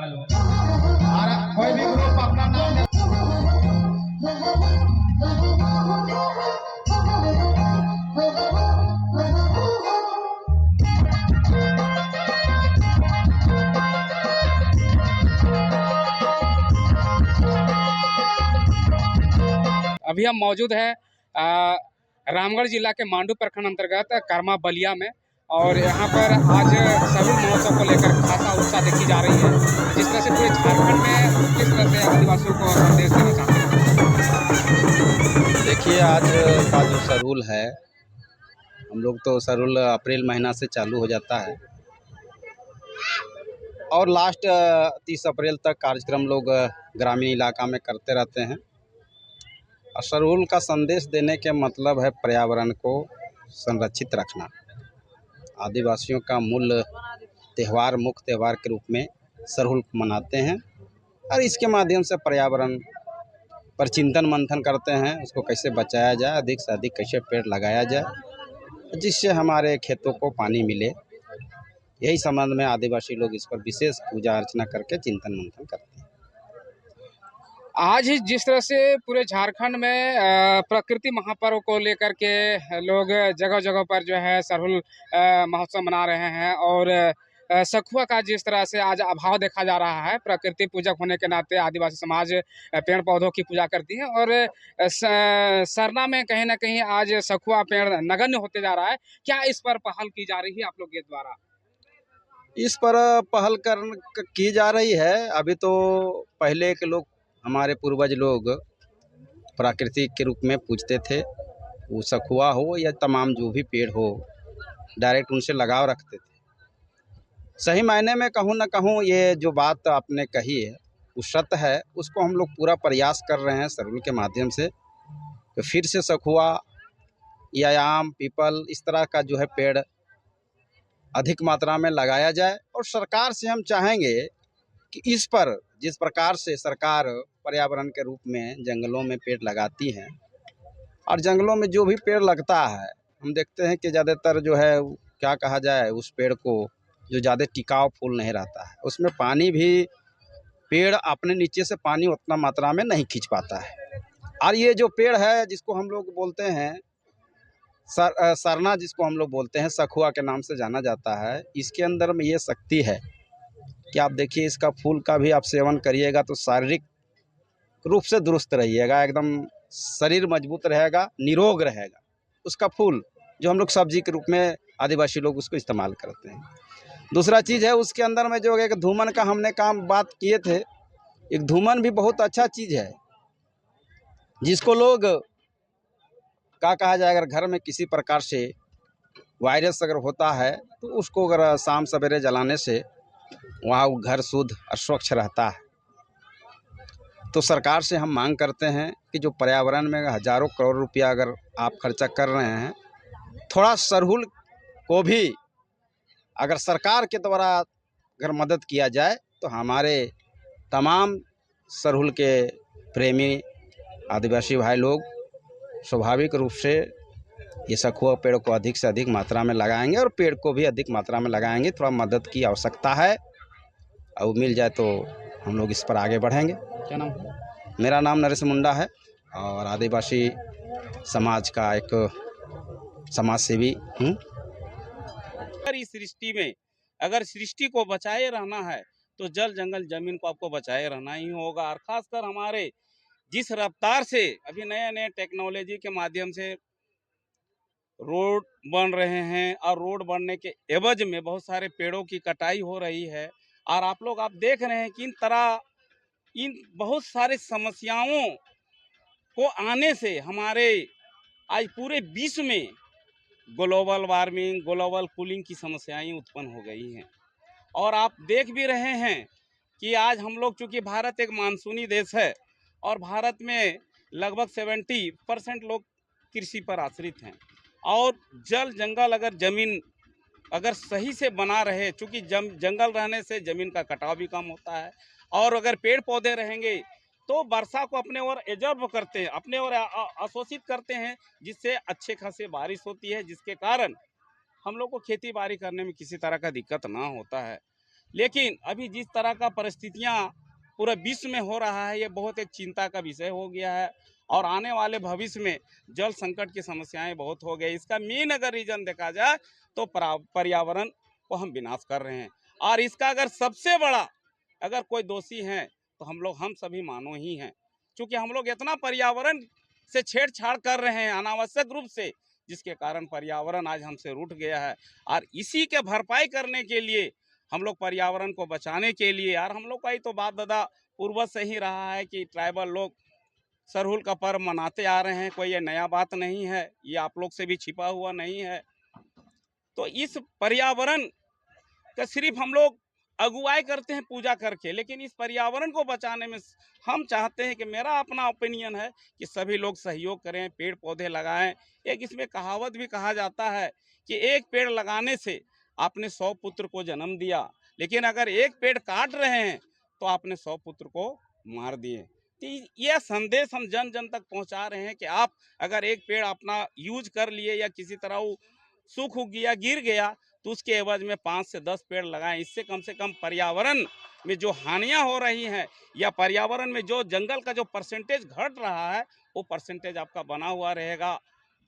और कोई भी ग्रुप अपना नाम अभी हम मौजूद है रामगढ़ जिला के मांडू प्रखंड अंतर्गत कर्मा बलिया में, और यहाँ पर आज सरहुल महोत्सव को लेकर खासा उत्साह देखी जा रही है। जिस तरह से पूरे झारखंड में किस तरह से आदिवासियों को संदेश देना चाहते हैं। देखिए, आज का जो सरहुल है, हम लोग तो सरहुल अप्रैल महीना से चालू हो जाता है और लास्ट 30 अप्रैल तक कार्यक्रम लोग ग्रामीण इलाका में करते रहते हैं। और सरहुल का संदेश देने के मतलब है पर्यावरण को संरक्षित रखना। आदिवासियों का मूल त्यौहार, मुख्य त्यौहार के रूप में सरहुल मनाते हैं और इसके माध्यम से पर्यावरण पर चिंतन मंथन करते हैं। उसको कैसे बचाया जाए, अधिक से अधिक कैसे पेड़ लगाया जाए जिससे हमारे खेतों को पानी मिले। यही संबंध में आदिवासी लोग इस पर विशेष पूजा अर्चना करके चिंतन मंथन करते हैं। आज जिस तरह से पूरे झारखंड में प्रकृति महापर्व को लेकर के लोग जगह जगह पर जो है सरहुल महोत्सव मना रहे हैं, और सखुआ का जिस तरह से आज अभाव देखा जा रहा है। प्रकृति पूजक होने के नाते आदिवासी समाज पेड़ पौधों की पूजा करती है, और सरना में कहीं ना कहीं आज सखुआ पेड़ नगण्य होते जा रहा है। क्या इस पर पहल की जा रही है आप लोग के द्वारा? इस पर पहल की जा रही है। अभी तो पहले के लोग, हमारे पूर्वज लोग प्राकृतिक के रूप में पूजते थे। वो सखुआ हो या तमाम जो भी पेड़ हो, डायरेक्ट उनसे लगाव रखते थे। सही मायने में कहूँ ना कहूँ, ये जो बात आपने कही है वो सत्य है। उसको हम लोग पूरा प्रयास कर रहे हैं सरहुल के माध्यम से तो फिर से सखुआ या आम, पीपल, इस तरह का जो है पेड़ अधिक मात्रा में लगाया जाए। और सरकार से हम चाहेंगे कि इस पर जिस प्रकार से सरकार पर्यावरण के रूप में जंगलों में पेड़ लगाती है, और जंगलों में जो भी पेड़ लगता है हम देखते हैं कि ज़्यादातर जो है क्या कहा जाए, उस पेड़ को जो ज़्यादा टिकाऊ फूल नहीं रहता है, उसमें पानी भी पेड़ अपने नीचे से पानी उतना मात्रा में नहीं खींच पाता है। और ये जो पेड़ है जिसको हम लोग बोलते हैं सरना, जिसको हम लोग बोलते हैं सखुआ के नाम से जाना जाता है, इसके अंदर में ये शक्ति है कि आप देखिए, इसका फूल का भी आप सेवन करिएगा तो शारीरिक रूप से दुरुस्त रहिएगा, एकदम शरीर मजबूत रहेगा, निरोग रहेगा। उसका फूल जो हम लोग सब्जी के रूप में आदिवासी लोग उसको इस्तेमाल करते हैं। दूसरा चीज़ है उसके अंदर में जो एक धूमन का हमने बात किए थे। एक धूमन भी बहुत अच्छा चीज़ है जिसको लोग क्या कहा जाए, अगर घर में किसी प्रकार से वायरस अगर होता है तो उसको अगर शाम सवेरे जलाने से वहाँ वो घर शुद्ध और स्वच्छ रहता है। तो सरकार से हम मांग करते हैं कि जो पर्यावरण में हज़ारों करोड़ रुपया अगर आप खर्चा कर रहे हैं, थोड़ा सरहुल को भी अगर सरकार के द्वारा अगर मदद किया जाए तो हमारे तमाम सरहुल के प्रेमी आदिवासी भाई लोग स्वाभाविक रूप से ये सखुआ पेड़ को अधिक से अधिक मात्रा में लगाएंगे और पेड़ को भी अधिक मात्रा में लगाएंगे। थोड़ा मदद की आवश्यकता है और मिल जाए तो हम लोग इस पर आगे बढ़ेंगे। क्या नाम है? मेरा नाम नरेश मुंडा है और आदिवासी समाज का एक समाज सेवी हूँ। इस सृष्टि में अगर सृष्टि को बचाए रहना है तो जल जंगल जमीन को आपको बचाए रहना ही होगा। और खासकर हमारे जिस रफ्तार से अभी नए नए टेक्नोलॉजी के माध्यम से रोड बन रहे हैं और रोड बनने के एवज में बहुत सारे पेड़ों की कटाई हो रही है, और आप देख रहे हैं कि इन बहुत सारे समस्याओं को आने से हमारे आज पूरे विश्व में ग्लोबल वार्मिंग, ग्लोबल कूलिंग की समस्याएं उत्पन्न हो गई हैं। और आप देख भी रहे हैं कि आज हम लोग, चूँकि भारत एक मानसूनी देश है और भारत में लगभग 70% लोग कृषि पर आश्रित हैं, और जल जंगल अगर ज़मीन अगर सही से बना रहे, चूँकि जंगल रहने से ज़मीन का कटाव भी कम होता है, और अगर पेड़ पौधे रहेंगे तो वर्षा को अपने ओर एब्जॉर्ब करते हैं, अपने ओर अवशोषित करते हैं, जिससे अच्छे खासे बारिश होती है, जिसके कारण हम लोग को खेती बाड़ी करने में किसी तरह का दिक्कत ना होता है। लेकिन अभी जिस तरह का परिस्थितियां पूरे विश्व में हो रहा है, ये बहुत एक चिंता का विषय हो गया है। और आने वाले भविष्य में जल संकट की समस्याएं बहुत हो गई। इसका मेन अगर रीजन देखा जाए तो पर्यावरण को हम विनाश कर रहे हैं। और इसका अगर सबसे बड़ा अगर कोई दोषी है तो हम सभी मानव ही हैं, क्योंकि हम लोग इतना पर्यावरण से छेड़छाड़ कर रहे हैं अनावश्यक रूप से, जिसके कारण पर्यावरण आज हमसे रूठ गया है। और इसी के भरपाई करने के लिए हम लोग पर्यावरण को बचाने के लिए, और हम लोग का ही तो बाप दादा पूर्वज से ही रहा है कि ट्राइबल लोग सरहुल का पर्व मनाते आ रहे हैं। कोई ये नया बात नहीं है, ये आप लोग से भी छिपा हुआ नहीं है। तो इस पर्यावरण का सिर्फ हम लोग अगुवाई करते हैं पूजा करके, लेकिन इस पर्यावरण को बचाने में हम चाहते हैं कि, मेरा अपना ओपिनियन है कि सभी लोग सहयोग करें, पेड़ पौधे लगाएं। एक इसमें कहावत भी कहा जाता है कि एक पेड़ लगाने से आपने 100 पुत्र को जन्म दिया, लेकिन अगर एक पेड़ काट रहे हैं तो आपने 100 पुत्र को मार दिए। तो यह संदेश हम जन जन तक पहुंचा रहे हैं कि आप अगर एक पेड़ अपना यूज कर लिए या किसी तरह वो सूख गया, गिर गया, तो उसके एवज में 5 से 10 पेड़ लगाएं। इससे कम से कम पर्यावरण में जो हानियां हो रही हैं या पर्यावरण में जो जंगल का जो परसेंटेज घट रहा है, वो परसेंटेज आपका बना हुआ रहेगा।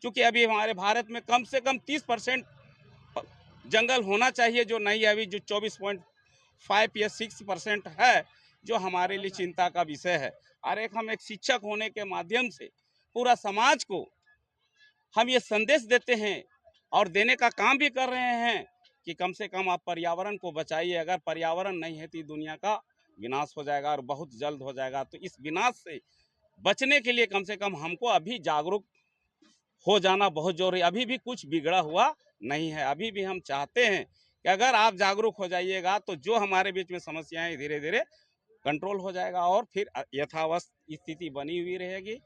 क्योंकि अभी हमारे भारत में कम से कम 30% जंगल होना चाहिए, जो नहीं है। अभी जो 24.5 या 6% है, जो हमारे लिए चिंता का विषय है। और हम एक शिक्षक होने के माध्यम से पूरा समाज को हम ये संदेश देते हैं और देने का काम भी कर रहे हैं कि कम से कम आप पर्यावरण को बचाइए। अगर पर्यावरण नहीं है तो दुनिया का विनाश हो जाएगा और बहुत जल्द हो जाएगा। तो इस विनाश से बचने के लिए कम से कम हमको अभी जागरूक हो जाना बहुत जरूरी। अभी भी कुछ बिगड़ा हुआ नहीं है। अभी भी हम चाहते हैं कि अगर आप जागरूक हो जाइएगा तो जो हमारे बीच में समस्याएं धीरे धीरे कंट्रोल हो जाएगा और फिर यथावस्थ स्थिति बनी हुई रहेगी।